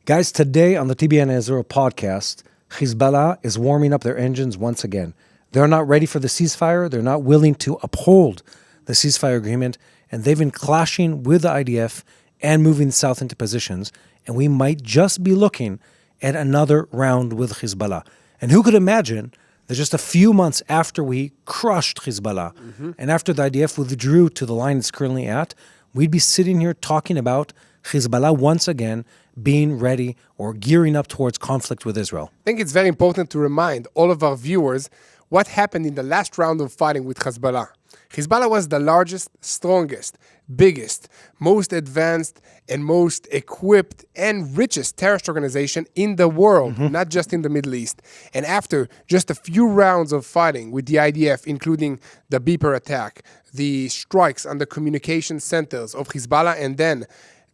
Guys, today on the TBN Israel podcast, Hisbollah is warming up their engines once again. They're not ready for the ceasefire. They're not willing to uphold the ceasefire agreement. And they've been clashing with the IDF and moving south into positions. And we might just be looking at another round with Hisbollah. And who could imagine that just a few months after we crushed Hisbollah and after the IDF withdrew to the line it's currently at, we'd be sitting here talking about Hisbollah once again being ready or gearing up towards conflict with Israel. I think it's very important to remind all of our viewers what happened in the last round of fighting with Hisbollah. Hisbollah was the largest, strongest, biggest, most advanced, and most equipped and richest terrorist organization in the world, not just in the Middle East. And after just a few rounds of fighting with the IDF, including the beeper attack, the strikes on the communication centers of Hisbollah, and then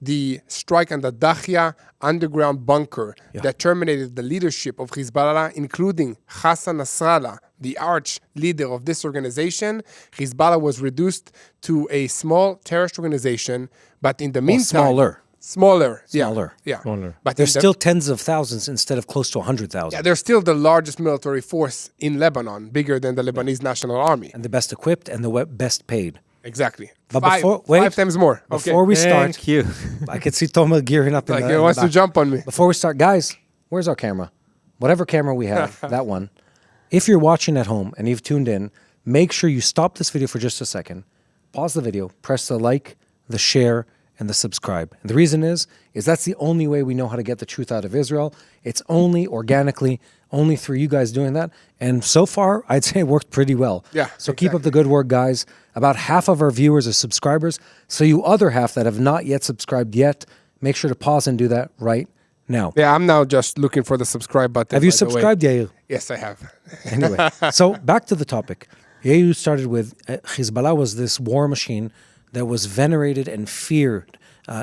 the strike on the Dahya underground bunker that terminated the leadership of Hisbollah, including Hassan Nasrallah, the arch leader of this organization, Hisbollah was reduced to a small terrorist organization, but in the meantime... Smaller. But there's still tens of thousands instead of close to 100,000. Yeah, they're still the largest military force in Lebanon, bigger than the Lebanese National Army. And the best equipped and the best paid. Exactly. But five times more. Before we start, Thank you. I could see Toma gearing up. Like he wants to jump on me. Before we start, guys, where's our camera? Whatever camera we have, that one. If you're watching at home and you've tuned in, make sure you stop this video for just a second. Pause the video, press the like, the share, and the subscribe. And the reason is that's the only way we know how to get the truth out of Israel. It's only organically, only through you guys doing that. And so far, I'd say it worked pretty well. Yeah. So keep up the good work, guys. About half of our viewers are subscribers. So you other half that have not yet subscribed yet, make sure to pause and do that right now. Yeah, I'm now just looking for the subscribe button. Have you subscribed, Yair? Yes, I have. Anyway, so back to the topic. Yair started with Hisbollah was this war machine that was venerated and feared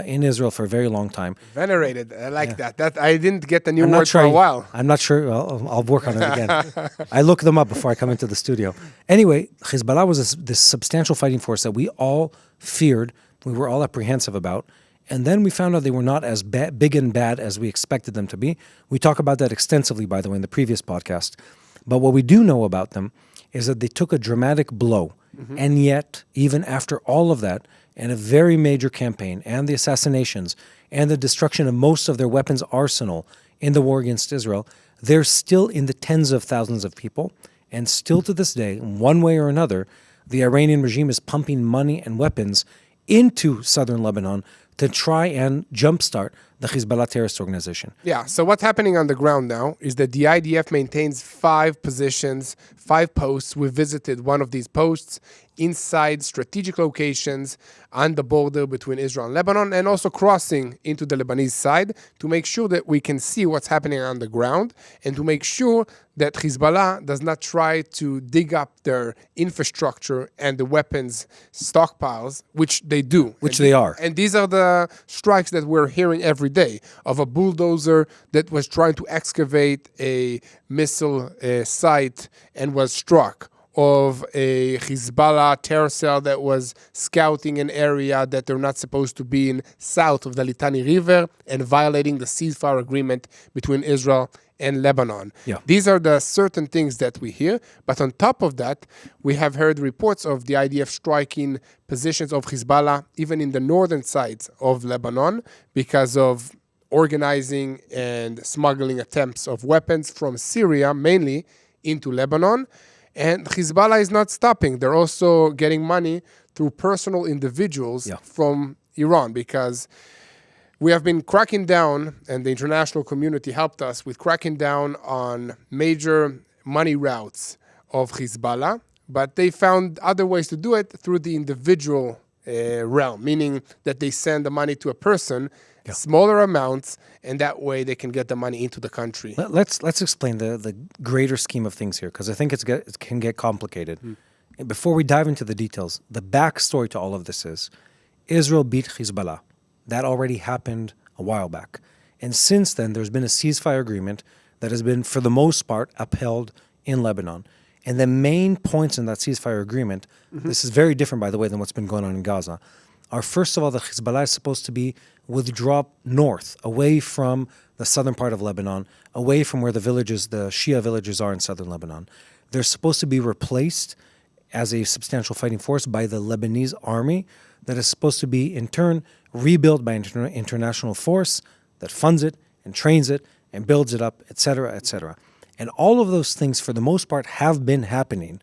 in Israel for a very long time. Venerated, I like that. That I didn't get the new word for a while. I'm not sure. I'll work on it again. I look them up before I come into the studio. Anyway, Hisbollah was this substantial fighting force that we all feared, we were all apprehensive about. And then we found out they were not as big and bad as we expected them to be. We talk about that extensively, by the way, in the previous podcast. But what we do know about them is that they took a dramatic blow. And yet, even after all of that, and a very major campaign, and the assassinations, and the destruction of most of their weapons arsenal in the war against Israel, they're still in the tens of thousands of people. And still to this day, in one way or another, the Iranian regime is pumping money and weapons into southern Lebanon to try and jumpstart the Hisbollah terrorist organization. Yeah, so what's happening on the ground now is that the IDF maintains 5 positions, 5 posts. We visited one of these posts inside strategic locations on the border between Israel and Lebanon, and also crossing into the Lebanese side to make sure that we can see what's happening on the ground and to make sure that Hisbollah does not try to dig up their infrastructure and the weapons stockpiles, which they do. They are. And these are the strikes that we're hearing every day of a bulldozer that was trying to excavate a missile site and was struck, of a Hisbollah terror cell that was scouting an area that they're not supposed to be in south of the Litani River and violating the ceasefire agreement between Israel and Lebanon. Yeah. These are the certain things that we hear. But on top of that, we have heard reports of the IDF striking positions of Hisbollah even in the northern sides of Lebanon because of organizing and smuggling attempts of weapons from Syria, mainly into Lebanon. And Hisbollah is not stopping. They're also getting money through personal individuals from Iran, because we have been cracking down, and the international community helped us with cracking down on major money routes of Hisbollah, but they found other ways to do it through the individual realm, meaning that they send the money to a person, smaller amounts, and that way they can get the money into the country. Let's explain the greater scheme of things here, because I think it can get complicated. And before we dive into the details, the backstory to all of this is Israel beat Hisbollah. That already happened a while back. And since then, there's been a ceasefire agreement that has been, for the most part, upheld in Lebanon. And the main points in that ceasefire agreement, this is very different, by the way, than what's been going on in Gaza, are, first of all, that Hisbollah is supposed to be withdraw north, away from the southern part of Lebanon, away from where the Shia villages are in southern Lebanon. They're supposed to be replaced as a substantial fighting force by the Lebanese army that is supposed to be, in turn, rebuilt by an international force that funds it and trains it and builds it up, etc., etc. And all of those things, for the most part, have been happening.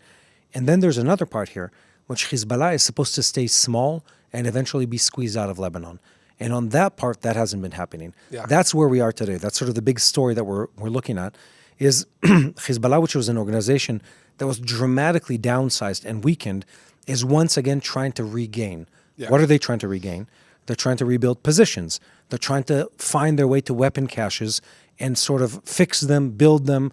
And then there's another part here, which Hezbollah is supposed to stay small and eventually be squeezed out of Lebanon. And on that part, that hasn't been happening. Yeah. That's where we are today. That's sort of the big story that we're looking at, is Hezbollah, which was an organization that was dramatically downsized and weakened, is once again trying to regain. Yeah. What are they trying to regain? They're trying to rebuild positions. They're trying to find their way to weapon caches and sort of fix them, build them,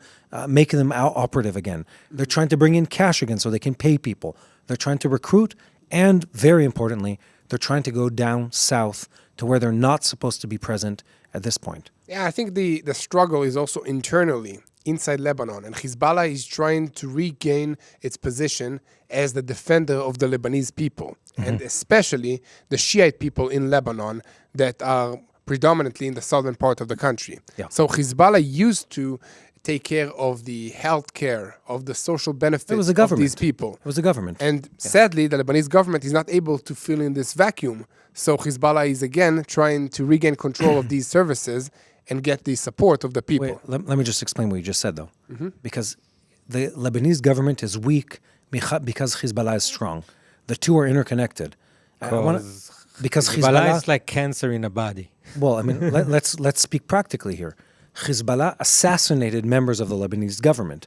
make them operative again. They're trying to bring in cash again so they can pay people. They're trying to recruit, and very importantly, they're trying to go down south to where they're not supposed to be present at this point. Yeah, I think the struggle is also internally inside Lebanon, and Hezbollah is trying to regain its position as the defender of the Lebanese people, and especially the Shiite people in Lebanon that are predominantly in the southern part of the country. Yeah. So Hezbollah used to take care of the health care, of the social benefits It was the of government. these people. It was the government. And sadly, the Lebanese government is not able to fill in this vacuum. So Hezbollah is again trying to regain control of these services and get the support of the people. Wait, let me just explain what you just said, though. Because the Lebanese government is weak because Hezbollah is strong. The two are interconnected. Because Hezbollah is like cancer in a body. Well, I mean, let's speak practically here. Hezbollah assassinated members of the Lebanese government.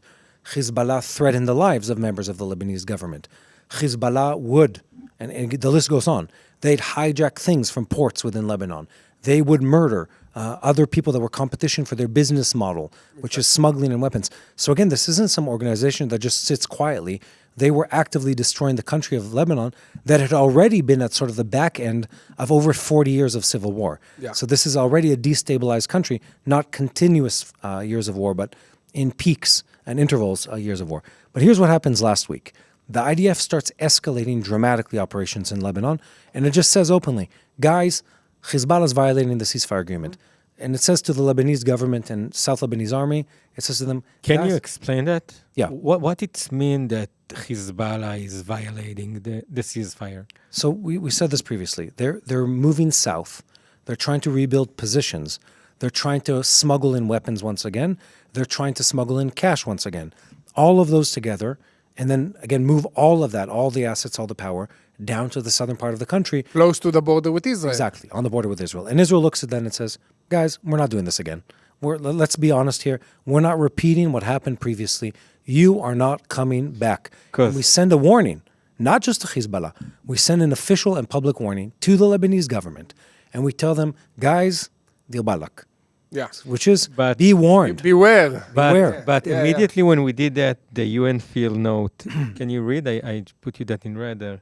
Hezbollah threatened the lives of members of the Lebanese government. Hezbollah would, and the list goes on, they'd hijack things from ports within Lebanon. They would murder other people that were competition for their business model, which is smuggling and weapons. So again, this isn't some organization that just sits quietly. They were actively destroying the country of Lebanon that had already been at sort of the back end of over 40 years of civil war. Yeah. So this is already a destabilized country, not continuous years of war, but in peaks and intervals years of war. But here's what happens last week. The IDF starts escalating dramatically operations in Lebanon, and it just says openly, guys, Hezbollah is violating the ceasefire agreement. And it says to the Lebanese government and South Lebanese army, it says to them, Can guys, you explain that? Yeah. What it means that Hezbollah is violating the ceasefire? So we said this previously. They're moving south. They're trying to rebuild positions. They're trying to smuggle in weapons once again. They're trying to smuggle in cash once again. All of those together, and then again move all of that, all the assets, all the power, down to the southern part of the country. Close to the border with Israel. Exactly, on the border with Israel. And Israel looks at that and says, guys, we're not doing this again. Let's be honest here. We're not repeating what happened previously. You are not coming back. And we send a warning, not just to Hezbollah. We send an official and public warning to the Lebanese government. And we tell them, guys, dil balak. Yeah. Which is, But be warned. Beware. Beware. But Yeah, immediately when we did that, the UN field note, can you read? I put you that in red there.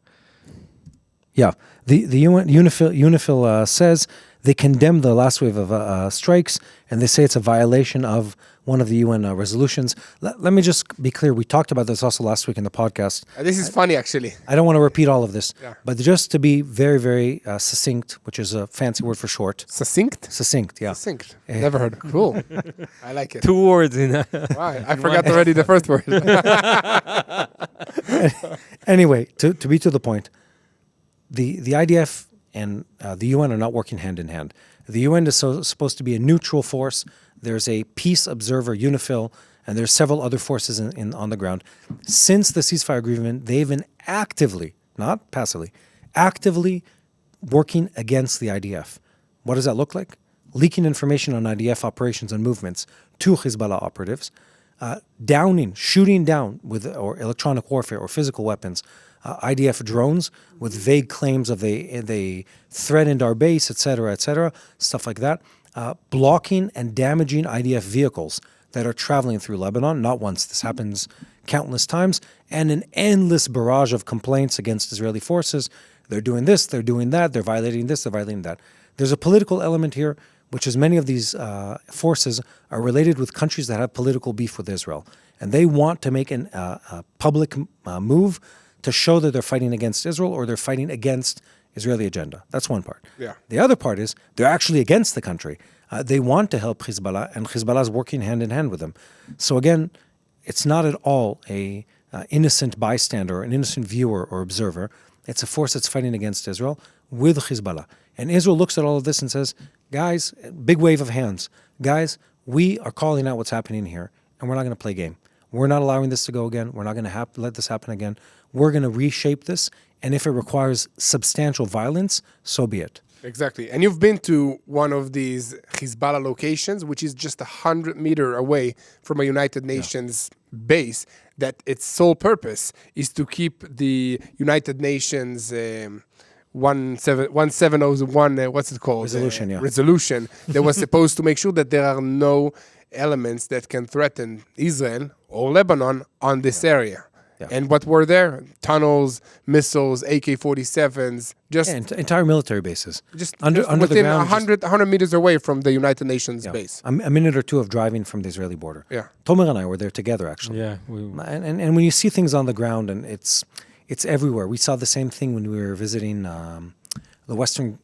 Yeah, the UNIFIL says they condemn the last wave of strikes, and they say it's a violation of one of the UN resolutions. Let me just be clear. We talked about this also last week in the podcast. This is funny, actually. I don't want to repeat all of this, Yeah. but just to be very, very succinct, which is a fancy word for short. Succinct? Succinct, yeah. Succinct. Never heard. Cool. I like it. 2 words in a Wow, I forgot already the first word. Anyway, to be to the point, the IDF and the UN are not working hand in hand. The UN is supposed to be a neutral force. There's a peace observer, UNIFIL, and there's several other forces on the ground. Since the ceasefire agreement, they've been actively, not passively, actively working against the IDF. What does that look like? Leaking information on IDF operations and movements to Hezbollah operatives, shooting down with or electronic warfare or physical weapons, IDF drones with vague claims of they threatened our base, etc., stuff like that. Blocking and damaging IDF vehicles that are traveling through Lebanon, not once. This happens countless times, and an endless barrage of complaints against Israeli forces. They're doing this, they're doing that, they're violating this, they're violating that. There's a political element here, which is many of these forces are related with countries that have political beef with Israel. And they want to make a public move to show that they're fighting against Israel or they're fighting against Israeli agenda. That's one part. Yeah. The other part is they're actually against the country. They want to help Hezbollah, and Hezbollah is working hand in hand with them. So again, it's not at all a innocent bystander, an innocent viewer or observer. It's a force that's fighting against Israel with Hezbollah. And Israel looks at all of this and says, guys, big wave of hands. Guys, we are calling out what's happening here, and we're not going to play game. We're not allowing this to go again. We're not going to let this happen again. We're going to reshape this, and if it requires substantial violence, so be it. Exactly. And you've been to one of these Hezbollah locations, which is just 100 meters away from a United Nations base, that its sole purpose is to keep the United Nations 1701, what's it called? Resolution, Resolution that was supposed to make sure that there are no elements that can threaten Israel or Lebanon on this area. Yeah. And what were there? Tunnels, missiles, AK-47s, just Entire military bases. just under the within ground. 100 meters away from the United Nations base. A minute or two of driving from the Israeli border. Yeah. Tomer and I were there together, actually. Yeah, And when you see things on the ground, and it's everywhere. We saw the same thing when we were visiting the western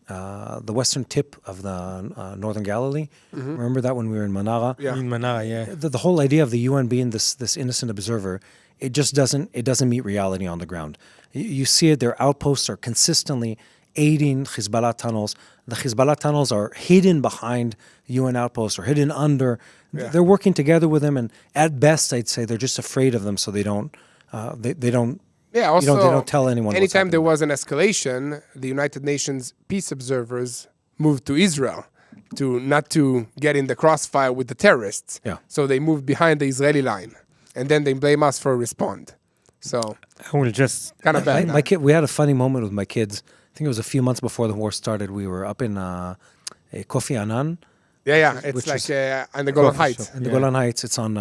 tip of the northern Galilee. Remember that when we were in Manara? Yeah. in Manara, yeah. The whole idea of the UN being this innocent observer, it just doesn't meet reality on the ground. You see it; their outposts are consistently aiding Hezbollah tunnels. The Hezbollah tunnels are hidden behind UN outposts or hidden under. Yeah. They're working together with them, and at best, I'd say they're just afraid of them, so they don't. They don't. Yeah, also, they don't tell anyone what's anytime there happening. was an escalation, the United Nations peace observers moved to Israel not to get in the crossfire with the terrorists. Yeah. So they moved behind the Israeli line, and then they blame us for respond. So I will just kind of bad. My kid, we had a funny moment with my kids. I think it was a few months before the war started. We were up in Kofi Annan, Yeah, it's which like is- on the Golan coffee Heights. shop. in the Yeah. Golan Heights. It's on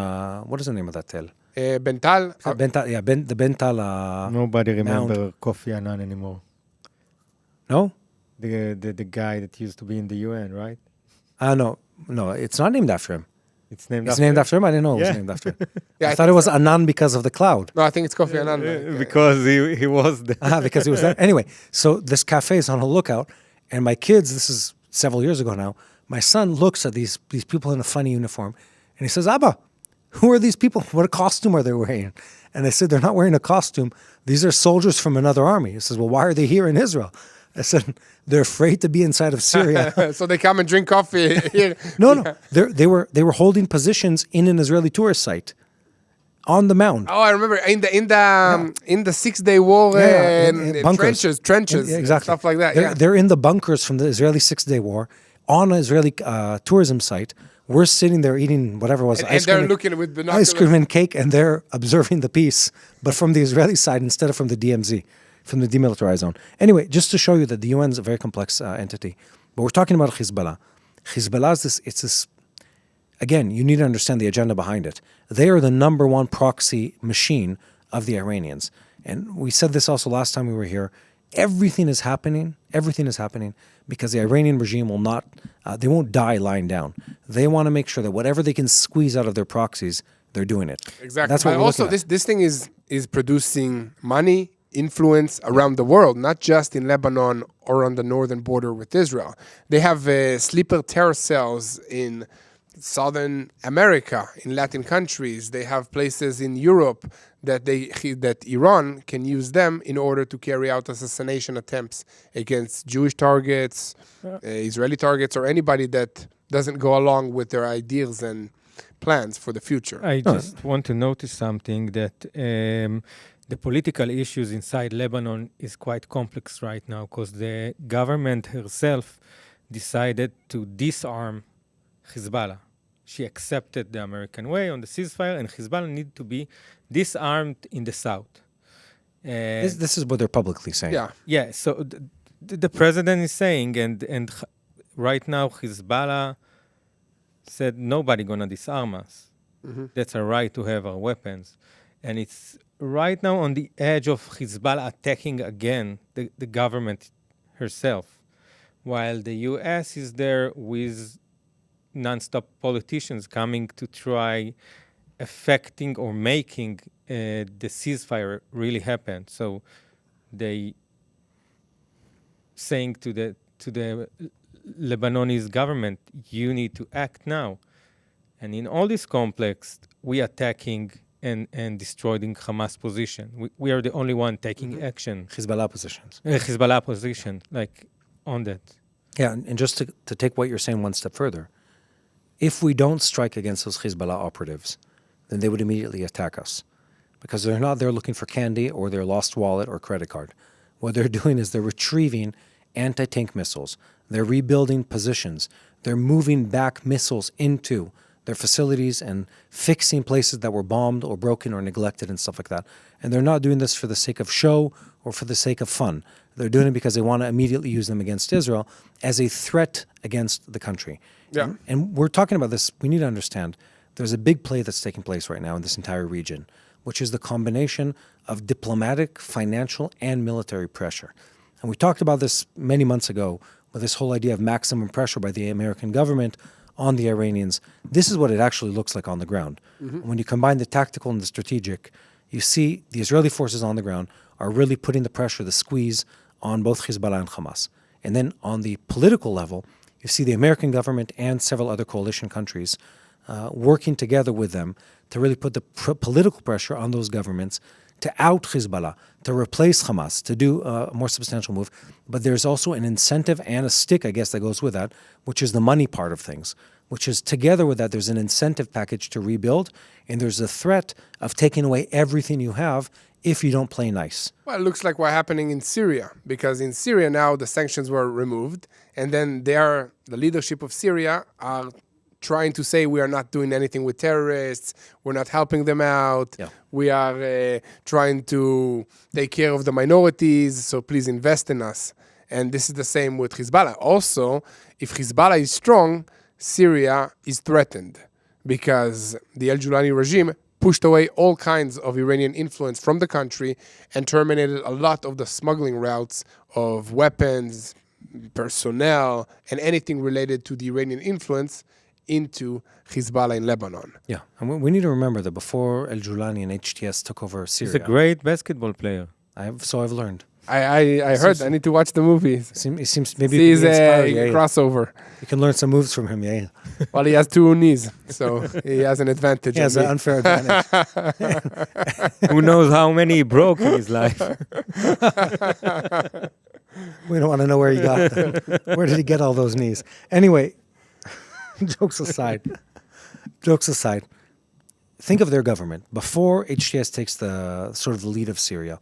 what is the name of that tell? Bental. Bental, the Bental. nobody remember Kofi Annan anymore. No, The guy that used to be in the UN, right? no, it's not named after him. It's named It's after named after him. I didn't know it was Yeah. named after him. Yeah, I thought it was Annan because of the cloud. No, I think it's Kofi Annan. because he was the Because he was there. Anyway, so this cafe is on a lookout, and my kids, this is several years ago now, my son looks at these people in a funny uniform, and he says, Abba, who are these people? What costume are they wearing? And I said, they're not wearing a costume. These are soldiers from another army. He says, well, why are they here in Israel? I said, they're afraid to be inside of Syria. So they come and drink coffee here. No. They were holding positions in an Israeli tourist site on the mound. Oh, I remember in the 6-day war in bunkers. trenches, Exactly. stuff like that. They're in the bunkers from the Israeli 6-day war on an Israeli tourism site. We're sitting there eating whatever it was, And they're looking with binoculars. ice cream and cake, and they're observing the peace, but from the Israeli side instead of from the DMZ, from the demilitarized zone. Anyway, just to show you that the UN is a very complex entity, but we're talking about Hezbollah. Hezbollah is this. Again, you need to understand the agenda behind it. They are the number one proxy machine of the Iranians. And we said this also last time we were here. Everything is happening because the Iranian regime will not, they won't die lying down. They want to make sure that whatever they can squeeze out of their proxies, they're doing it. Exactly. That's what But we're also, looking at. this thing is producing money, influence around the world, not just in Lebanon or on the northern border with Israel. They have sleeper terror cells in Southern America, in Latin countries. They have places in Europe that Iran can use them in order to carry out assassination attempts against Jewish targets, Israeli targets, or anybody that doesn't go along with their ideals and plans for the future. I just want to notice something that the political issues inside Lebanon is quite complex right now because the government herself decided to disarm Hezbollah. She accepted the American way on the ceasefire, and Hezbollah needed to be disarmed in the south. This is what they're publicly saying. Yeah. Yeah, so the president is saying, and right now Hezbollah said nobody gonna disarm us. That's a right to have our weapons. And it's right now on the edge of Hezbollah attacking again the government herself, while the U.S. is there with non-stop politicians coming to try affecting or making the ceasefire really happen. So they saying to the Lebanese government, you need to act now. And in all this complex, we attacking and destroying Hamas position. We are the only one taking action. Hezbollah positions. Hezbollah position, like on that. Yeah, and just to take what you're saying one step further, if we don't strike against those Hezbollah operatives, then they would immediately attack us. Because they're not there looking for candy or their lost wallet or credit card. What they're doing is they're retrieving anti-tank missiles. They're rebuilding positions. They're moving back missiles into their facilities and fixing places that were bombed or broken or neglected and stuff like that. And they're not doing this for the sake of show or for the sake of fun. They're doing it because they want to immediately use them against Israel as a threat against the country. Yeah. And we're talking about this, we need to understand, there's a big play that's taking place right now in this entire region, which is the combination of diplomatic, financial, and military pressure. And we talked about this many months ago with this whole idea of maximum pressure by the American government on the Iranians. This is what it actually looks like on the ground. When you combine the tactical and the strategic, you see the Israeli forces on the ground are really putting the pressure, the squeeze on both Hezbollah and Hamas. And then on the political level, you see the American government and several other coalition countries working together with them to really put the political pressure on those governments to out Hezbollah, to replace Hamas, to do a more substantial move. But there's also an incentive and a stick, I guess, that goes with that, which is the money part of things, which is together with that, there's an incentive package to rebuild, and there's a threat of taking away everything you have if you don't play nice. Well, it looks like what's happening in Syria, because in Syria now the sanctions were removed, and then the leadership of Syria are trying to say we are not doing anything with terrorists, we're not helping them out, we are trying to take care of the minorities, so please invest in us. And this is the same with Hezbollah. Also, if Hezbollah is strong, Syria is threatened, because the Al-Julani regime pushed away all kinds of Iranian influence from the country and terminated a lot of the smuggling routes of weapons, personnel, and anything related to the Iranian influence into Hezbollah in Lebanon. Yeah, and we need to remember that before Al-Julani and HTS took over Syria. He's a great basketball player. I've learned. I heard. I need to watch the movie. It seems maybe He's a crossover. You can learn some moves from him, yeah. Well, he has two knees, so he has an advantage. He has an unfair advantage. Who knows how many he broke in his life? We don't want to know where he got them. Where did he get all those knees? Anyway, jokes aside, think of their government. Before HTS takes the sort of the lead of Syria,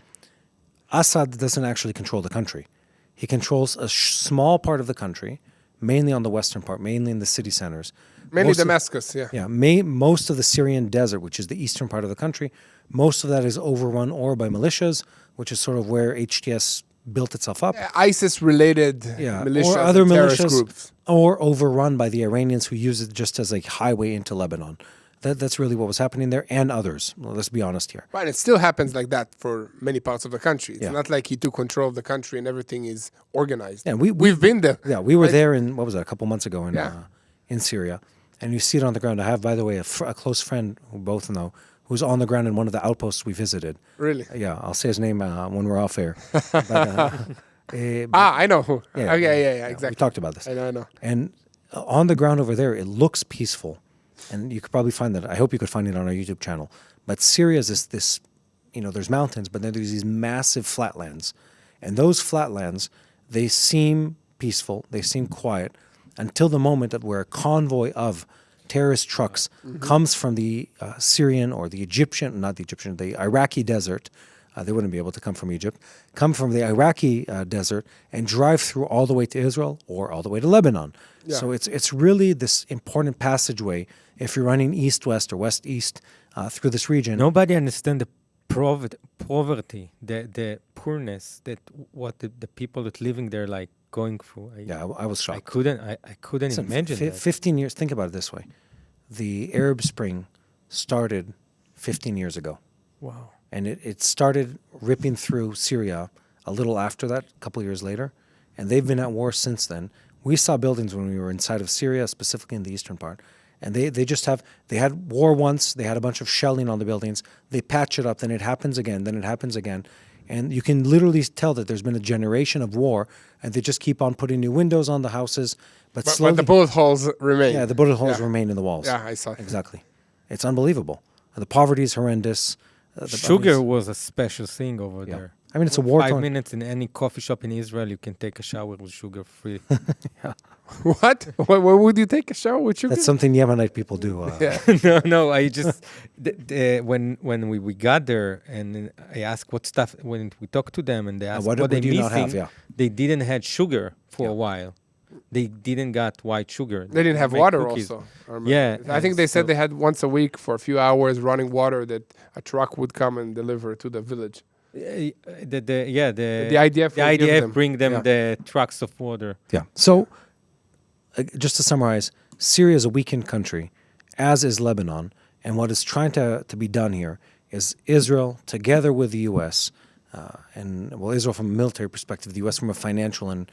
Assad doesn't actually control the country. He controls a small part of the country, mainly on the western part, mainly in the city centers. Mainly Damascus, Most of the Syrian desert, which is the eastern part of the country, most of that is overrun or by militias, which is sort of where HTS built itself up. ISIS-related militias, or other terrorist militias, groups. or overrun by the Iranians who use it just as a highway into Lebanon. That's really what was happening there, and others. Well, let's be honest here. Right, it still happens like that for many parts of the country. It's not like he took control of the country and everything is organized. Yeah, we've been there. Yeah, we were there in, what was that, a couple months ago in Syria. And you see it on the ground. I have, by the way, a close friend who both know, who's on the ground in one of the outposts we visited. Really? Yeah, I'll say his name when we're off air. But, I know who. Yeah, Exactly. We talked about this. I know. And on the ground over there, it looks peaceful. And you could probably find that. I hope you could find it on our YouTube channel. But Syria is this, there's mountains, but then there's these massive flatlands. And those flatlands, they seem peaceful, they seem quiet, until the moment where a convoy of terrorist trucks comes from the Syrian or the Egyptian, not the Egyptian, the Iraqi desert. They wouldn't be able to come from Egypt. Come from the Iraqi desert and drive through all the way to Israel or all the way to Lebanon. Yeah. So it's really this important passageway if you're running east-west or west-east through this region. Nobody understands the poverty, the poorness that what the people that living there like going through. I was shocked. I couldn't imagine that. 15 years. Think about it this way: the Arab Spring started 15 years ago. Wow. And it started ripping through Syria a little after that, a couple of years later. And they've been at war since then. We saw buildings when we were inside of Syria, specifically in the eastern part. And they had war once, they had a bunch of shelling on the buildings. They patch it up, then it happens again, And you can literally tell that there's been a generation of war, and they just keep on putting new windows on the houses. But slowly, the bullet holes remain. yeah, the bullet holes Yeah. remain in the walls. Yeah, I saw it. Exactly. It's unbelievable. The poverty is horrendous. Sugar was a special thing over Yeah. there. I mean, it's a war-torn. 5 minutes in any coffee shop in Israel, you can take a shower with sugar free. What? Where would you take a shower with sugar? That's something Yemenite people do. Yeah. no, I just when we got there and I asked what stuff when we talked to them and they asked what what they do you not missing. have? Yeah. They didn't had sugar for Yeah. a while. They didn't got white sugar. They didn't have make water cookies. also. Yeah, I think and they said so- they had once a week for a few hours running water that a truck would come and deliver to the village. The IDF the will give IDF them. bring them Yeah. the trucks of water. Yeah. So, just to summarize, Syria is a weakened country, as is Lebanon. And what is trying to be done here is Israel, together with the U.S., Israel from a military perspective, the U.S. from a financial and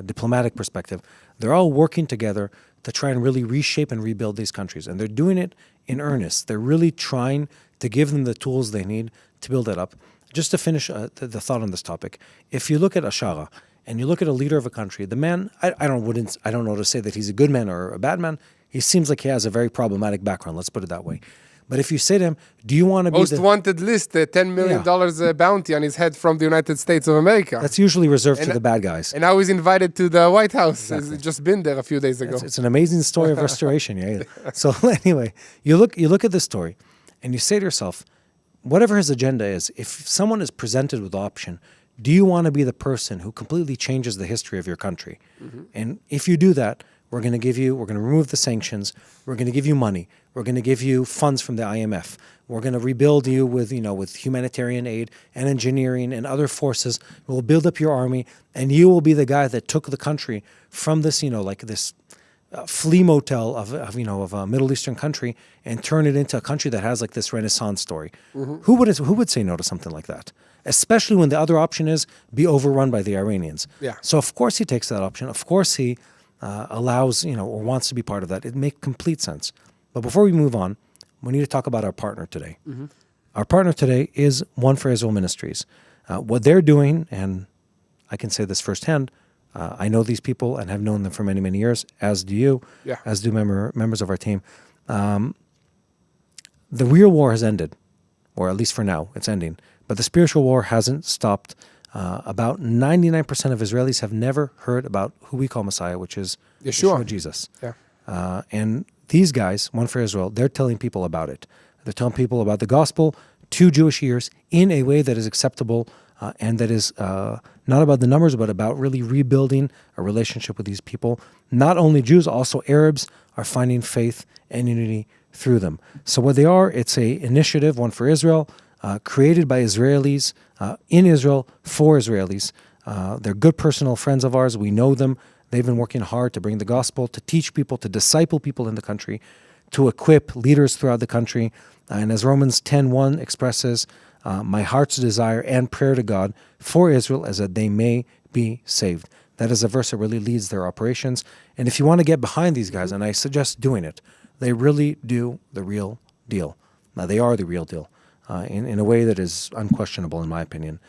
diplomatic perspective, they're all working together to try and really reshape and rebuild these countries. And they're doing it in earnest. They're really trying to give them the tools they need to build it up. Just to finish the thought on this topic, if you look at Ashara and you look at a leader of a country, the man, I don't know to say that he's a good man or a bad man. He seems like he has a very problematic background. Let's put it that way. But if you say to him, do you want to be Most wanted list, $10 million bounty on his head from the United States of America. That's usually reserved to the bad guys. And now he's invited to the White House. He's just been there a few days ago. It's an amazing story of restoration. Yeah. So anyway, you look at this story, and you say to yourself, whatever his agenda is, if someone is presented with the option, do you want to be the person who completely changes the history of your country? Mm-hmm. And if you do that, we're going to remove the sanctions. We're going to give you money. We're going to give you funds from the IMF. We're going to rebuild you with humanitarian aid and engineering and other forces. We'll build up your army, and you will be the guy that took the country from this, this flea motel of a Middle Eastern country and turn it into a country that has like this Renaissance story. Mm-hmm. Who would say no to something like that? Especially when the other option is be overrun by the Iranians. Yeah. So of course he takes that option. Of course he allows, or wants to be part of that. It makes complete sense. But before we move on, we need to talk about our partner today. Mm-hmm. Our partner today is One for Israel Ministries. What they're doing, and I can say this firsthand, I know these people and have known them for many, many years, as do you, as do members of our team. The real war has ended, or at least for now, it's ending. But the spiritual war hasn't stopped. About 99% of Israelis have never heard about who we call Messiah, which is Yeshua Jesus. Yeah. And these guys, One for Israel, they're telling people about it. They're telling people about the gospel to Jewish ears in a way that is acceptable and that is not about the numbers, but about really rebuilding a relationship with these people. Not only Jews, also Arabs are finding faith and unity through them. So what they are, it's a initiative, One for Israel, created by Israelis, in Israel, for Israelis. They're good personal friends of ours. We know them. They've been working hard to bring the gospel, to teach people, to disciple people in the country, to equip leaders throughout the country. And as Romans 10:1 expresses, my heart's desire and prayer to God for Israel is that they may be saved. That is a verse that really leads their operations. And if you want to get behind these guys, and I suggest doing it, they really do the real deal. Now, they are the real deal in a way that is unquestionable, in my opinion.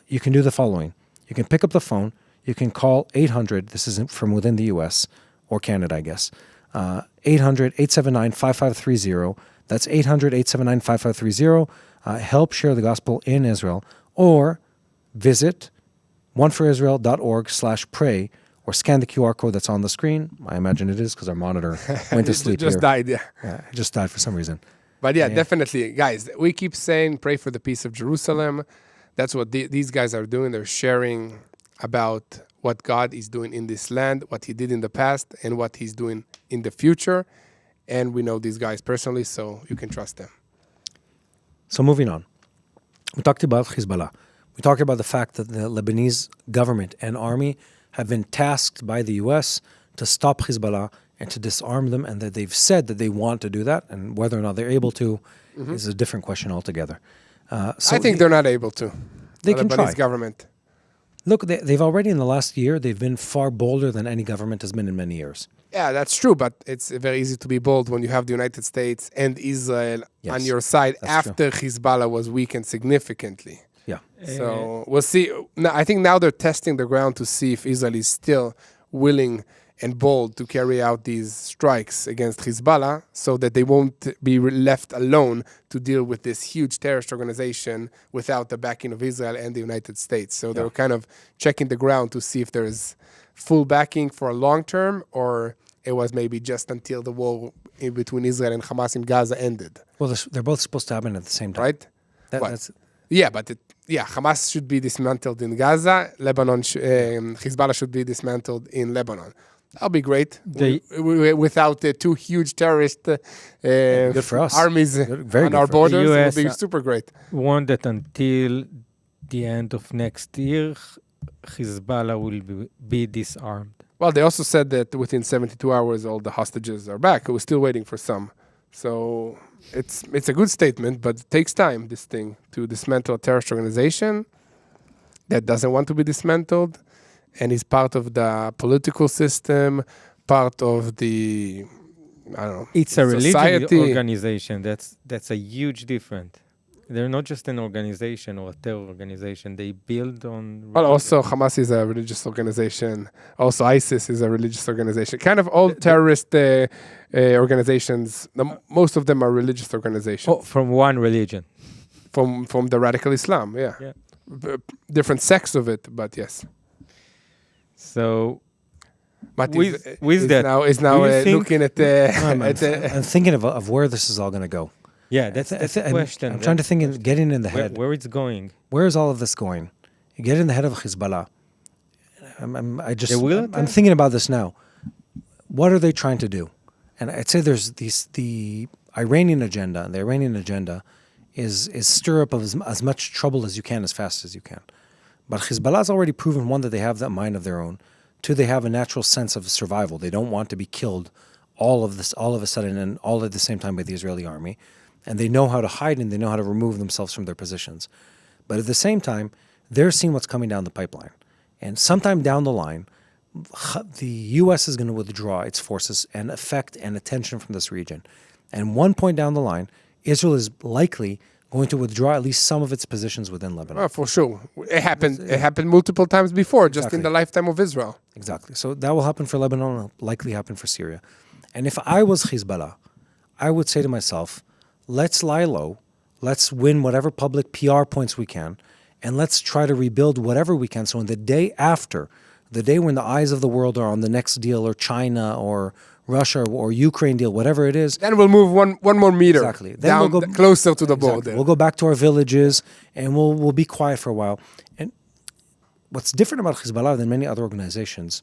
You can do the following. You can pick up the phone. You can call 800. This is from within the U.S. or Canada, I guess. 800-879-5530. That's 800-879-5530. Help share the gospel in Israel. Or visit oneforisrael.org/pray or scan the QR code that's on the screen. I imagine it is because our monitor went to sleep just here. died, yeah. Yeah, it just died for some reason. But yeah, definitely. Guys, we keep saying pray for the peace of Jerusalem. That's what these guys are doing. They're sharing about what God is doing in this land, what he did in the past, and what he's doing in the future. And we know these guys personally, so you can trust them. So moving on. We talked about Hisbollah. We talked about the fact that the Lebanese government and army have been tasked by the U.S. to stop Hisbollah and to disarm them, and that they've said that they want to do that, and whether or not they're able to is a different question altogether. So I think they're not able to. They The can Lebanese try. government. Look, they've already in the last year, they've been far bolder than any government has been in many years. Yeah, that's true, but it's very easy to be bold when you have the United States and Israel Yes, on your side that's after Hezbollah was weakened significantly. Yeah. So we'll see. Now, I think now they're testing the ground to see if Israel is still willing and bold to carry out these strikes against Hisbollah so that they won't be left alone to deal with this huge terrorist organization without the backing of Israel and the United States. So they're kind of checking the ground to see if there's full backing for a long term, or it was maybe just until the war in between Israel and Hamas in Gaza ended. Well, they're both supposed to happen at the same time. Right? That's Yeah, but Hamas should be dismantled in Gaza. Hezbollah should be dismantled in Lebanon. That'll be great. Without the two huge terrorist good for us. armies Very on good our for us. borders. The It US, would be super great. warned that until the end of next year, Hezbollah will be disarmed. Well, they also said that within 72 hours, all the hostages are back. We're still waiting for some. So it's a good statement, but it takes time, this thing, to dismantle a terrorist organization that doesn't want to be dismantled and is part of the political system, part of the, I don't know, It's a religious society. organization. That's a huge difference. They're not just an organization or a terror organization. They build on... Well, also Hamas is a religious organization. Also ISIS is a religious organization. Kind of all terrorist organizations, most of them are religious organizations. from one religion. From the radical Islam, yeah. Different sects of it, but yes. So, But with is that, now do you think- looking at the I'm thinking of where this is all going to go. yeah, that's the question. I'm trying to think of getting in the head. where it's going. Where is all of this going? You get in the head of Hezbollah. They will I'm thinking about this now. What are they trying to do? And I'd say there's the Iranian agenda. And the Iranian agenda is stir up as much trouble as you can, as fast as you can. But Hezbollah's already proven, one, that they have that mind of their own. Two, they have a natural sense of survival. They don't want to be killed all of a sudden and all at the same time by the Israeli army. And they know how to hide and they know how to remove themselves from their positions. But at the same time, they're seeing what's coming down the pipeline. And sometime down the line, the U.S. is going to withdraw its forces and effect and attention from this region. And one point down the line, Israel is likely going to withdraw at least some of its positions within Lebanon. Oh, for sure. It happened multiple times before, just in Exactly. the lifetime of Israel. Exactly. So that will happen for Lebanon, and will likely happen for Syria. And if I was Hezbollah, I would say to myself, let's lie low, let's win whatever public PR points we can, and let's try to rebuild whatever we can. So in the day after, the day when the eyes of the world are on the next deal, or China, or Russia, or Ukraine deal, whatever it is. Then we'll move one more meter Exactly. Then down we'll go closer to the Exactly. border. We'll go back to our villages, and we'll be quiet for a while. And what's different about Hezbollah than many other organizations,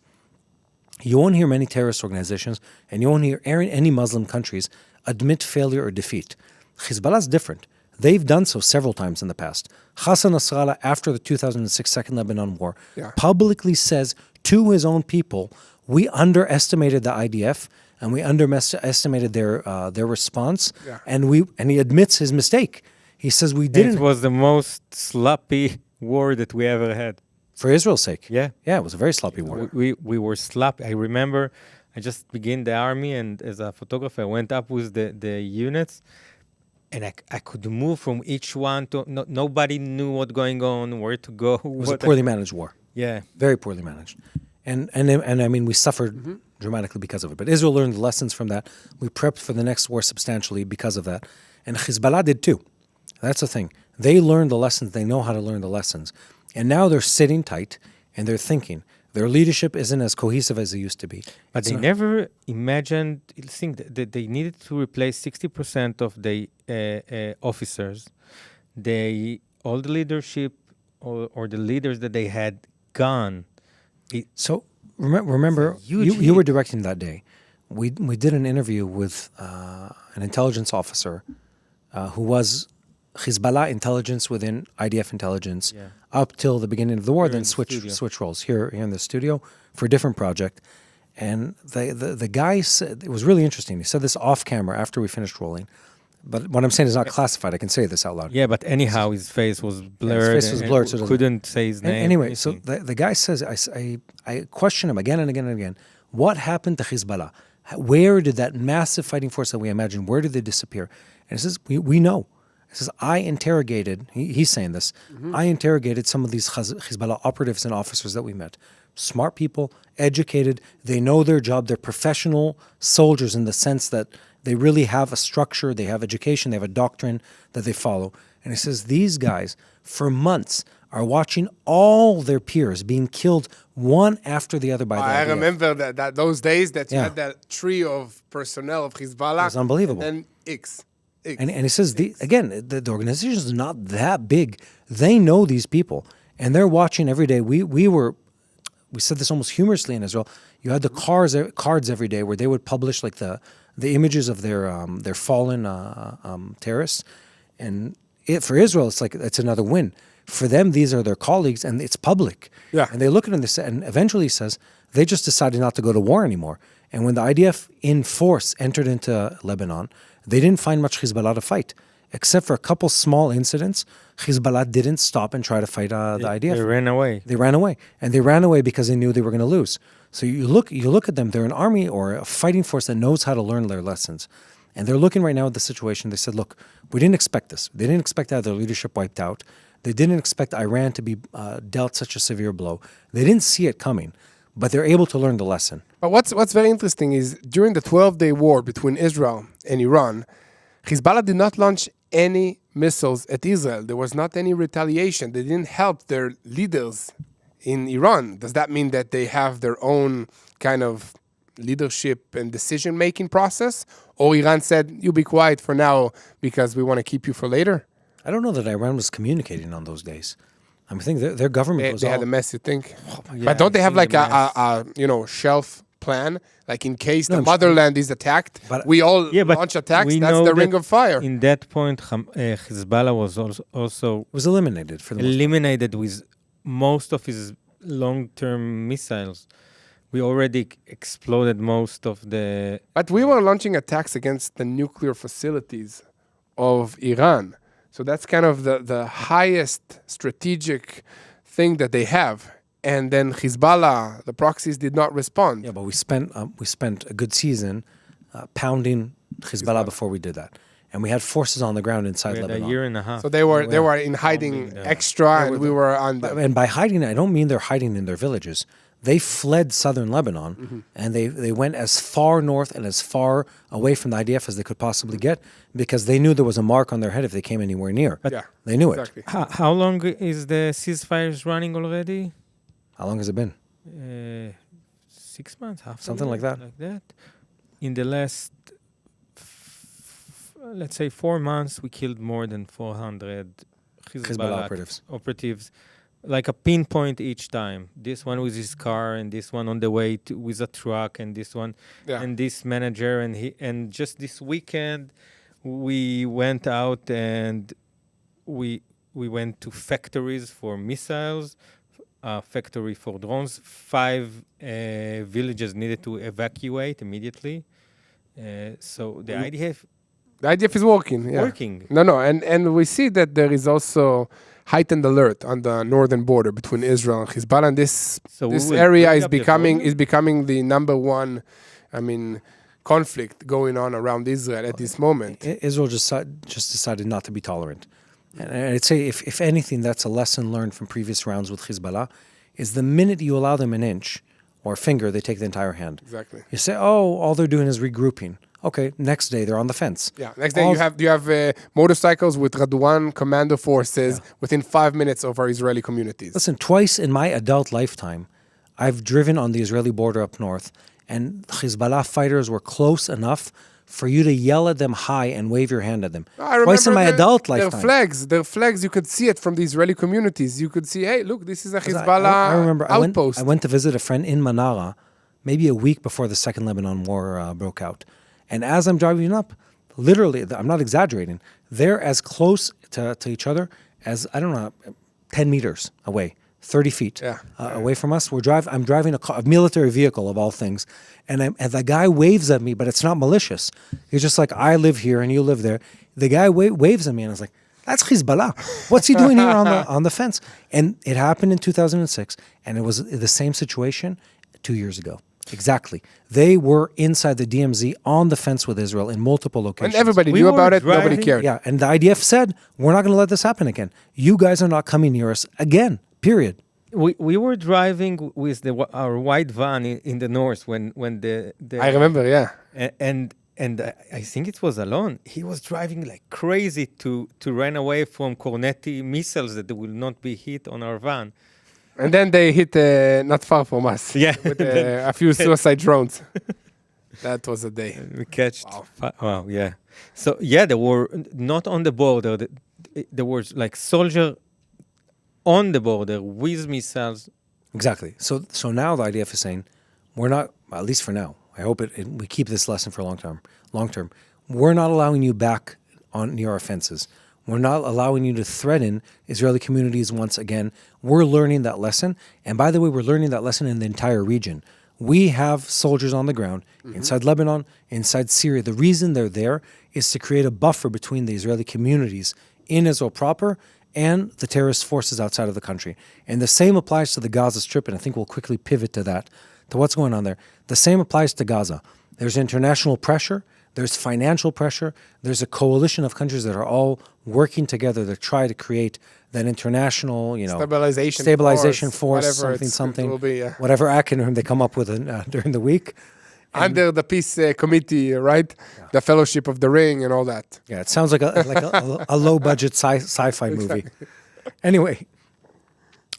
you won't hear many terrorist organizations, and you won't hear any Muslim countries admit failure or defeat. Hezbollah is different. They've done so several times in the past. Hassan Nasrallah, after the 2006 Second Lebanon War, publicly says to his own people, we underestimated the IDF and we underestimated their response, and he admits his mistake. He says we didn't. It was the most sloppy war that we ever had. For Israel's sake. Yeah. Yeah, it was a very sloppy war. We were sloppy. I remember I just began the army, and as a photographer, I went up with the units, and I could move from each one to... nobody knew what's going on, where to go. It was a poorly managed war. Yeah. Very poorly managed. And I mean, we suffered dramatically because of it. But Israel learned lessons from that. We prepped for the next war substantially because of that. And Hezbollah did too. That's the thing. They learned the lessons. They know how to learn the lessons. And now they're sitting tight and they're thinking. Their leadership isn't as cohesive as it used to be. But they never imagined, think that they needed to replace 60% of the officers. All the leadership or the leaders that they had gone. So remember, you were directing that day. We did an interview with an intelligence officer who was Hezbollah intelligence within IDF intelligence up till the beginning of the war, Here then switch roles here in the studio for a different project. And the guy said, it was really interesting. He said this off camera after we finished rolling. But what I'm saying is not classified. I can say this out loud. Yeah, but anyhow, his face was blurred. His face was blurred, so it doesn't- couldn't say his name. Anyway, so the guy says, I question him again and again and again. What happened to Hezbollah? Where did that massive fighting force that we imagined, where did they disappear? And he says, we know. He says, I interrogated, he's saying this, I interrogated some of these Hezbollah operatives and officers that we met. Smart people, educated, they know their job, they're professional soldiers in the sense that they really have a structure, they have education, they have a doctrine that they follow. And he says, these guys, for months, are watching all their peers being killed one after the other by the I IDF. remember that those days that you Yeah. had that tree of personnel of Hezbollah. It's unbelievable. And then X. And he says, the organization is not that big. They know these people, and they're watching every day. We said this almost humorously in Israel. You had the cards every day where they would publish like the images of their fallen terrorists, and for Israel, it's another win. For them, these are their colleagues, and it's public. Yeah. And they look at it and they say, and eventually he says, they just decided not to go to war anymore. And when the IDF in force entered into Lebanon, they didn't find much Hezbollah to fight. Except for a couple small incidents, Hezbollah didn't stop and try to fight the IDF. They ran away. They ran away. And they ran away because they knew they were going to lose. So you look at them, they're an army or a fighting force that knows how to learn their lessons. And they're looking right now at the situation. They said, look, we didn't expect this. They didn't expect to have their leadership wiped out. They didn't expect Iran to be dealt such a severe blow. They didn't see it coming, but they're able to learn the lesson. But what's very interesting is during the 12-day war between Israel and Iran, Hezbollah did not launch any missiles at Israel. There was not any retaliation. They didn't help their leaders in Iran. Does that mean that they have their own kind of leadership and decision-making process? Or Iran said, you be quiet for now because we want to keep you for later? I don't know that Iran was communicating on those days. I think their government was They all... had a mess, you think? Yeah, But don't they I've have seen like the a shelf plan? Like in case No, the motherland is attacked, but- we all Yeah, but launch attacks. we That's know the that ring of fire. In that point, Hezbollah was also was eliminated for the most part. eliminated with most of his long-term missiles. We already exploded most of the... But we were launching attacks against the nuclear facilities of Iran. So that's kind of the highest strategic thing that they have. And then Hezbollah, the proxies, did not respond. Yeah, but we spent a good season pounding Hezbollah before we did that. And we had forces on the ground inside We had a Lebanon. year and a half. So they were in hiding Bombing, extra, and we were on them. And by hiding, I don't mean they're hiding in their villages. They fled southern Lebanon, and they went as far north and as far away from the IDF as they could possibly get because they knew there was a mark on their head if they came anywhere near. Yeah, They knew exactly. How long is the ceasefires running already? it. How long has it been? 6 months, half a Something year, like that. In the last, let's say 4 months, we killed more than 400 Hezbollah operatives. Like a pinpoint each time. This one with his car, and this one on the way with a truck, and this one, Yeah. and this manager, and just this weekend, we went out and we went to factories for missiles, a factory for drones. 5 villages needed to evacuate immediately. So the IDF The IDF is working. Yeah. working. No, and we see that there is also heightened alert on the northern border between Israel and Hezbollah. And this So we this will area bring is up the becoming the number one, conflict going on around Israel at this moment. Israel just decided not to be tolerant. And I'd say, if anything, that's a lesson learned from previous rounds with Hezbollah, is the minute you allow them an inch or a finger, they take the entire hand. Exactly. You say, oh, all they're doing is regrouping. Okay, next day they're on the fence. Yeah. Next day you have motorcycles with Radwan commando forces within 5 minutes of our Israeli communities. Listen, twice in my adult lifetime, I've driven on the Israeli border up north, and Hezbollah fighters were close enough for you to yell at them high and wave your hand at them. I Twice in my remember adult lifetime. Their flags, you could see it from the Israeli communities. You could see, hey, look, this is a Hezbollah I remember outpost. I went to visit a friend in Manara, maybe a week before the Second Lebanon War broke out. And as I'm driving up, literally, I'm not exaggerating, they're as close to each other as, 10 meters away, 30 feet away from us. I'm driving a military vehicle, of all things, and the guy waves at me, but it's not malicious. He's just like, I live here and you live there. The guy waves at me, and I was like, that's Hezbollah. What's he doing here on the fence? And it happened in 2006, and it was the same situation 2 years ago. Exactly. They were inside the DMZ on the fence with Israel in multiple locations. And everybody We knew were about it. Nobody driving- cared. Yeah, and the IDF said, we're not going to let this happen again. You guys are not coming near us again, period. We were driving with our white van in the north when the I remember, yeah. and I think it was Alon. He was driving like crazy to run away from Cornetti missiles that will not be hit on our van. And then they hit not far from us. Yeah. With a few suicide drones. That was a day. We catched. Wow, yeah. So yeah, there were not on the border. There was like soldier on the border with missiles. Exactly. So now the IDF is saying, we're not, at least for now, I hope we keep this lesson for long term. We're not allowing you back near our fences. We're not allowing you to threaten Israeli communities once again. We're learning that lesson. And by the way, we're learning that lesson in the entire region. We have soldiers on the ground inside Lebanon, inside Syria. The reason they're there is to create a buffer between the Israeli communities in Israel proper and the terrorist forces outside of the country. And the same applies to the Gaza Strip, and I think we'll quickly pivot to that, to what's going on there. The same applies to Gaza. There's international pressure. There's financial pressure. There's a coalition of countries that are all working together to try to create that international, stabilization force, something, will be, yeah. whatever acronym they come up with during the week. Under the peace committee, right? Yeah. The Fellowship of the Ring and all that. Yeah, it sounds like a low-budget sci-fi movie. Anyway,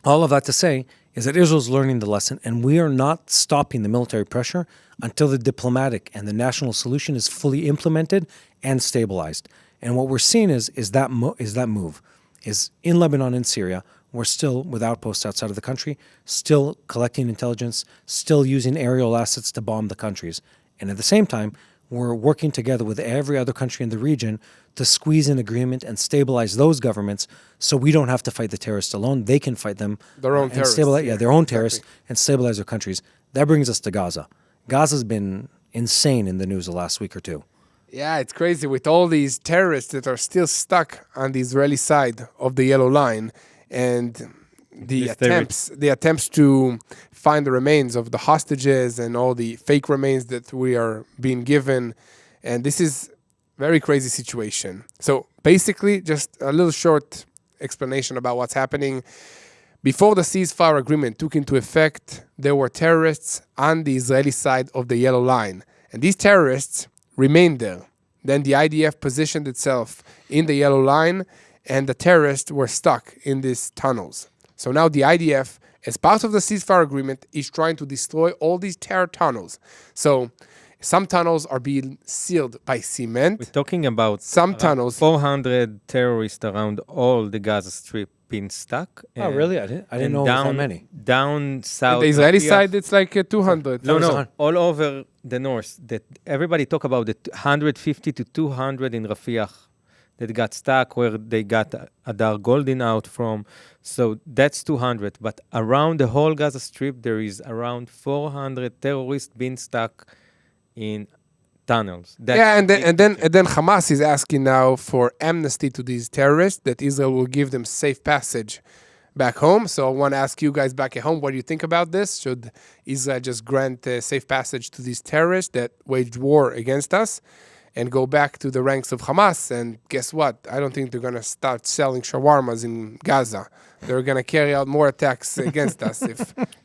all of that to say is that Israel's learning the lesson, and we are not stopping the military pressure until the diplomatic and the national solution is fully implemented and stabilized. And what we're seeing is that move is in Lebanon and Syria. We're still with outposts outside of the country, still collecting intelligence, still using aerial assets to bomb the countries. And at the same time, we're working together with every other country in the region to squeeze an agreement and stabilize those governments so we don't have to fight the terrorists alone. They can fight them. Their own terrorists. Their own terrorists, and stabilize their countries. That brings us to Gaza. Gaza's been insane in the news the last week or two. Yeah, it's crazy with all these terrorists that are still stuck on the Israeli side of the yellow line. And the attempts to find the remains of the hostages and all the fake remains that we are being given. And this is very crazy situation. So basically, just a little short explanation about what's happening. Before the ceasefire agreement took into effect, there were terrorists on the Israeli side of the yellow line. And these terrorists remained there. Then the IDF positioned itself in the yellow line, and the terrorists were stuck in these tunnels. So now the IDF, as part of the ceasefire agreement, is trying to destroy all these terror tunnels. So some tunnels are being sealed by cement. We're talking about some tunnels. 400 terrorists around all the Gaza Strip being stuck. Oh, really? I didn't know it was that many. Down south. On the Israeli side, it's like 200. No, all over the north. That everybody talk about the 150 to 200 in Rafiah that got stuck, where they got Adar Goldin out from. So that's 200. But around the whole Gaza Strip, there is around 400 terrorists being stuck in tunnels. And then Hamas is asking now for amnesty to these terrorists, that Israel will give them safe passage back home. So I want to ask you guys back at home, what do you think about this? Should Israel just grant safe passage to these terrorists that waged war against us and go back to the ranks of Hamas? And guess what? I don't think they're going to start selling shawarmas in Gaza. They're going to carry out more attacks against us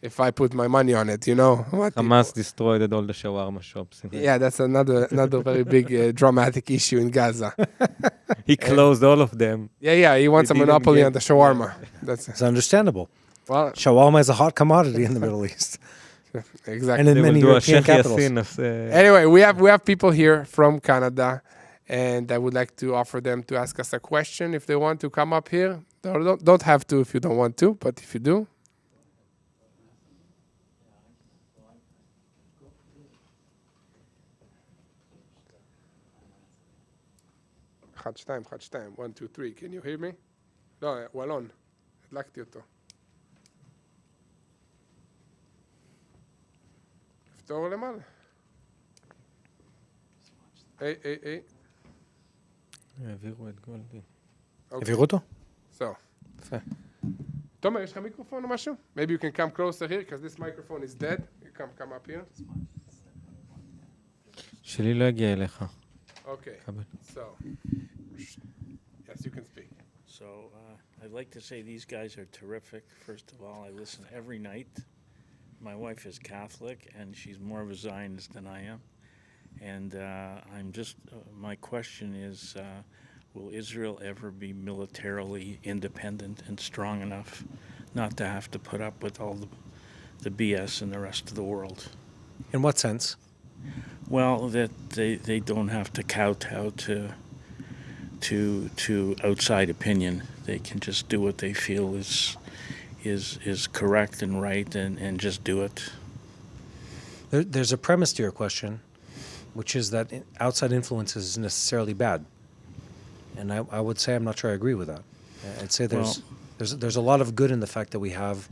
if I put my money on it, you know. Hamas destroyed all the shawarma shops. Yeah, that's another very big dramatic issue in Gaza. He closed all of them. Yeah, he wants a monopoly on the shawarma. It's understandable. Well, shawarma is a hot commodity in the Middle East. Exactly. And in many European capitals. Anyway, we have people here from Canada, and I would like to offer them to ask us a question if they want to come up here. Don't have to if you don't want to, but if you do. אחד, שתיים, 1, 2, 3. Can you hear me? לא, הוא אלון. הדלקתי אותו. לפתור למעלה. היי. העבירו את גולדין. העבירו אותו? So. יפה. תומר, יש לך מיקרופון או משהו? Maybe you can come closer here, because this microphone is dead. come up here. שלי לא יגיע אליך. Okay. קבל. So, yes, you can speak. So I'd like to say these guys are terrific. First of all, I listen every night. My wife is Catholic, and she's more of a Zionist than I am. And I'm just, my question is, will Israel ever be militarily independent and strong enough not to have to put up with all the BS in the rest of the world? In what sense? Well, that they don't have to kowtow to outside opinion. They can just do what they feel is correct and right, and just do it. There's a premise to your question, which is that outside influence is necessarily bad. And I would say I'm not sure I agree with that. I'd say there's a lot of good in the fact that we have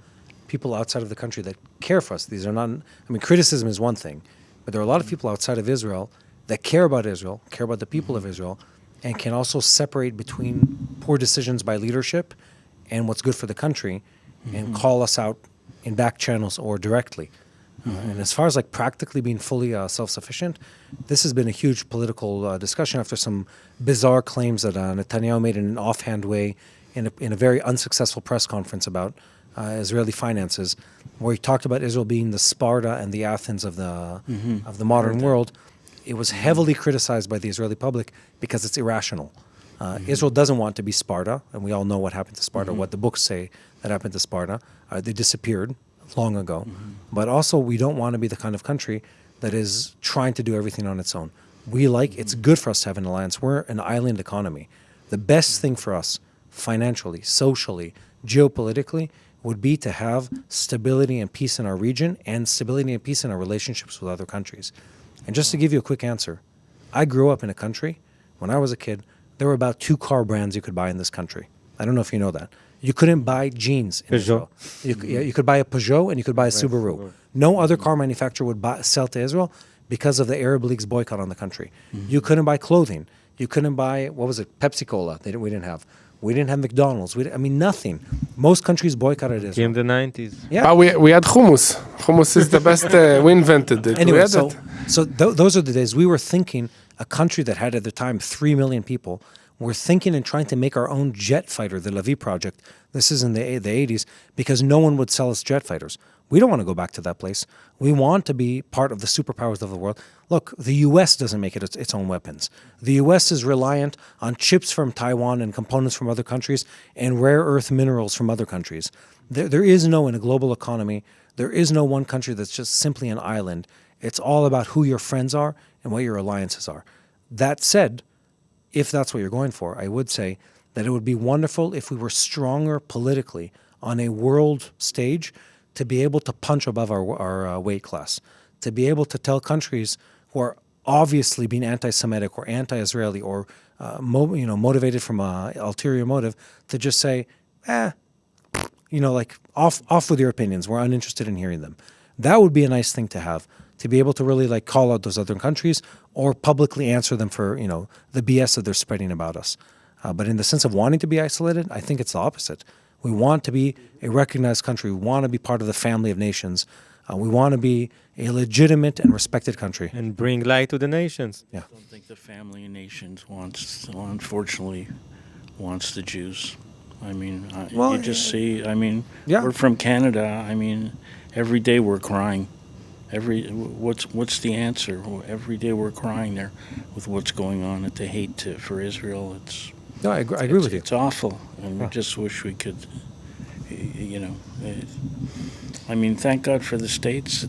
people outside of the country that care for us. These are not, I mean, criticism is one thing, but there are a lot of people outside of Israel that care about Israel, care about the people of Israel, and can also separate between poor decisions by leadership and what's good for the country, and call us out in back channels or directly. And as far as like practically being fully self-sufficient, this has been a huge political discussion after some bizarre claims that Netanyahu made in an offhand way in a very unsuccessful press conference about Israeli finances, where he talked about Israel being the Sparta and the Athens of the modern world. It was heavily criticized by the Israeli public because it's irrational. Israel doesn't want to be Sparta, and we all know what happened to Sparta, what the books say that happened to Sparta. They disappeared long ago. But also, we don't want to be the kind of country that is trying to do everything on its own. It's good for us to have an alliance. We're an island economy. The best thing for us, financially, socially, geopolitically, would be to have stability and peace in our region and stability and peace in our relationships with other countries. And just to give you a quick answer, I grew up in a country, when I was a kid, there were about 2 car brands you could buy in this country. I don't know if you know that. You couldn't buy jeans in Israel. You could buy a Peugeot and you could buy a Subaru. No other car manufacturer would sell to Israel because of the Arab League's boycott on the country. You couldn't buy clothing. You couldn't buy, what was it, Pepsi-Cola. We didn't have. We didn't have McDonald's. Nothing. Most countries boycotted Israel. In the 90s. Yeah. We had hummus. Hummus is the best. We invented it. Anyway, We had so, it. so th- those are the days we were thinking, a country that had at the time 3 million people, we're thinking and trying to make our own jet fighter, the Lavi project. This is in the 80s, because no one would sell us jet fighters. We don't want to go back to that place. We want to be part of the superpowers of the world. Look, the U.S. doesn't make it its own weapons. The U.S. is reliant on chips from Taiwan and components from other countries and rare earth minerals from other countries. There is no, in a global economy, there is no one country that's just simply an island. It's all about who your friends are and what your alliances are. That said, if that's what you're going for, I would say that it would be wonderful if we were stronger politically on a world stage to be able to punch above our weight class, to be able to tell countries who are obviously being anti-Semitic or anti-Israeli or motivated from an ulterior motive, to just say, off with your opinions. We're uninterested in hearing them. That would be a nice thing to have, to be able to really call out those other countries or publicly answer them for the BS that they're spreading about us. But in the sense of wanting to be isolated, I think it's the opposite. We want to be a recognized country. We want to be part of the family of nations. We want to be a legitimate and respected country. And bring light to the nations. Yeah. I don't think the family of nations unfortunately wants the Jews. I mean, you just see, we're from Canada. I mean, every day we're crying. What's the answer? Every day we're crying there with what's going on, at the hate for Israel. No, I agree with you. It's awful, and we just wish we could, thank God for the states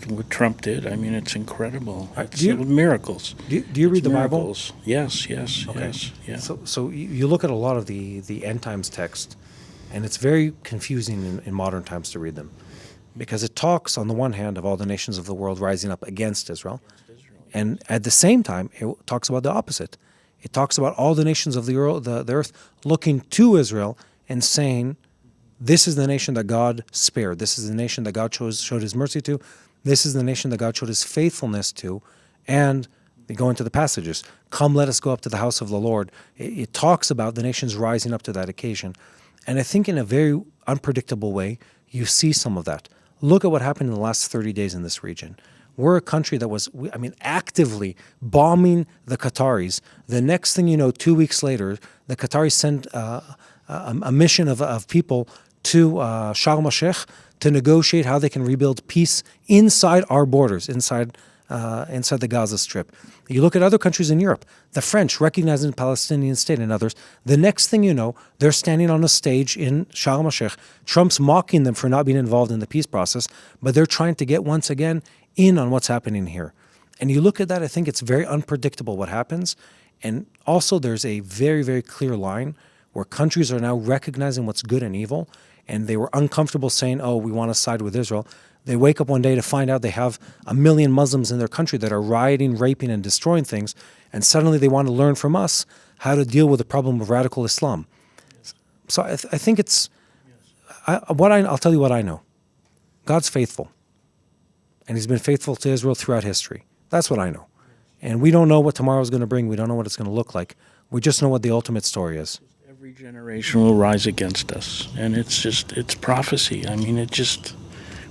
what Trump did. It's incredible. It's miracles. Do you read the Bible? Miracles. Yes. Okay. Yes. Yeah. So you look at a lot of the end times text, and it's very confusing in modern times to read them, because it talks on the one hand of all the nations of the world rising up against Israel, and at the same time it talks about the opposite. It talks about all the nations of the earth looking to Israel and saying, this is the nation that God spared. This is the nation that God showed his mercy to. This is the nation that God showed his faithfulness to. And they go into the passages. Come, let us go up to the house of the Lord. It talks about the nations rising up to that occasion. And I think in a very unpredictable way, you see some of that. Look at what happened in the last 30 days in this region. We're a country that was, actively bombing the Qataris. The next thing you know, 2 weeks later, the Qataris sent a mission of people to Sharm el-Sheikh to negotiate how they can rebuild peace inside our borders, inside the Gaza Strip. You look at other countries in Europe, the French recognizing the Palestinian state and others. The next thing you know, they're standing on a stage in Sharm el-Sheikh. Trump's mocking them for not being involved in the peace process, but they're trying to get once again in on what's happening here. And you look at that, I think it's very unpredictable what happens. And also there's a very, very clear line where countries are now recognizing what's good and evil, and they were uncomfortable saying, oh, we want to side with Israel. They wake up one day to find out they have 1 million Muslims in their country that are rioting, raping, and destroying things, and suddenly they want to learn from us how to deal with the problem of radical Islam. So I think it's, I'll tell you what I know. God's faithful, and he's been faithful to Israel throughout history. That's what I know. And we don't know what tomorrow's going to bring. We don't know what it's going to look like. We just know what the ultimate story is. Every generation will rise against us, and it's prophecy. I mean,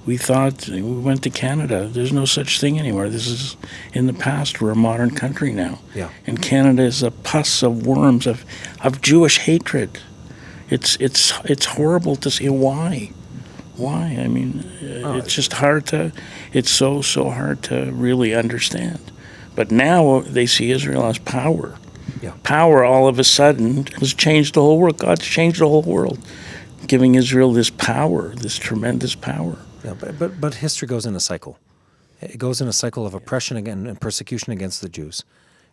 we thought, we went to Canada. There's no such thing anymore. This is in the past. We're a modern country now. Yeah. And Canada is a pus of worms of Jewish hatred. It's horrible to see. Why? I mean, it's just hard to, it's so hard to really understand. But now they see Israel as power. Yeah. Power all of a sudden has changed the whole world. God's changed the whole world, giving Israel this power, this tremendous power. Yeah, but history goes in a cycle. It goes in a cycle of oppression again and persecution against the Jews.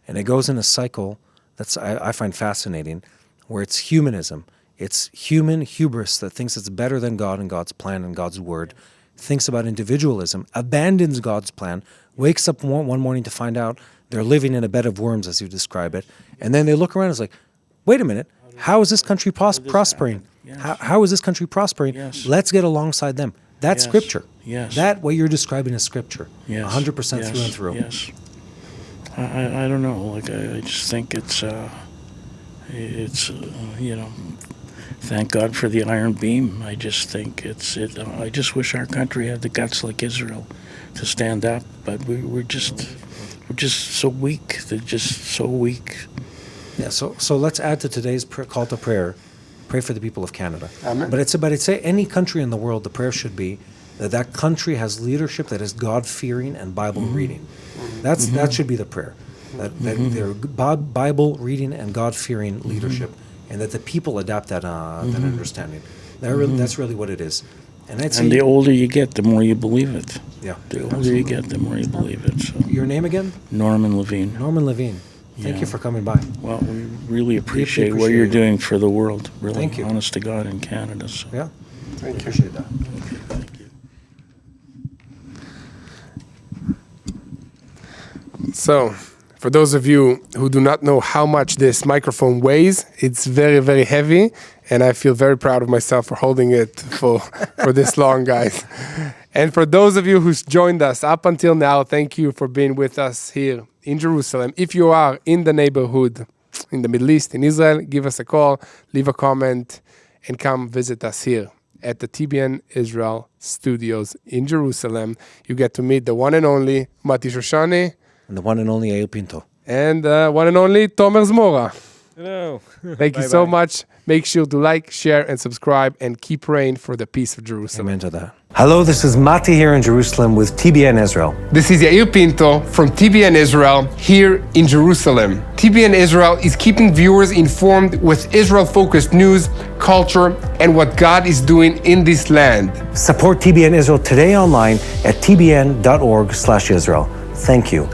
And it goes in a cycle that's I find fascinating, where it's humanism. It's human hubris that thinks it's better than God and God's plan and God's word, thinks about individualism, abandons God's plan, wakes up one morning to find out they're living in a bed of worms, as you describe it, and then they look around and it's like, wait a minute, how is this country prospering? Yes. How is this country prospering? Yes. Let's get alongside them. That's Yes. scripture. Yes. That, what you're describing is scripture. Yes. 100% Yes. through and through. Yes. I don't know. Like I just think it's thank God for the iron beam. I just think I just wish our country had the guts like Israel to stand up, but we're just so weak. They're just so weak. Yeah, so let's add to today's call to prayer. Pray for the people of Canada. Amen. But it's say any country in the world, the prayer should be that country has leadership that is God-fearing and Bible reading. That should be the prayer. That they're Bible reading and God-fearing leadership, and that the people adapt that understanding. That's really what it is. And I'd say, And the older you get, the more you believe it. yeah. The older you get, the more you believe it. So Your name again? Norman Levine. Norman Levine. Thank Yeah. you for coming by. Well, we really appreciate what appreciate you're it. doing for the world. Really, Thank you. honest to God, in Canada. So. Yeah. Thank you. Appreciate that. Thank you. So, for those of you who do not know how much this microphone weighs, it's very, very heavy, and I feel very proud of myself for holding it for this long, guys. And for those of you who's joined us up until now, thank you for being with us here in Jerusalem. If you are in the neighborhood, in the Middle East, in Israel, give us a call, leave a comment, and come visit us here at the TBN Israel Studios in Jerusalem. You get to meet the one and only Mati Shoshani, And the one and only Yair Pinto. and one and only Tomer Zmora. Hello. Thank you so much. Make sure to like, share, and subscribe, and keep praying for the peace of Jerusalem. Amen to that. Hello, this is Mati here in Jerusalem with TBN Israel. This is Yair Pinto from TBN Israel here in Jerusalem. TBN Israel is keeping viewers informed with Israel-focused news, culture, and what God is doing in this land. Support TBN Israel today online at tbn.org/Israel. Thank you.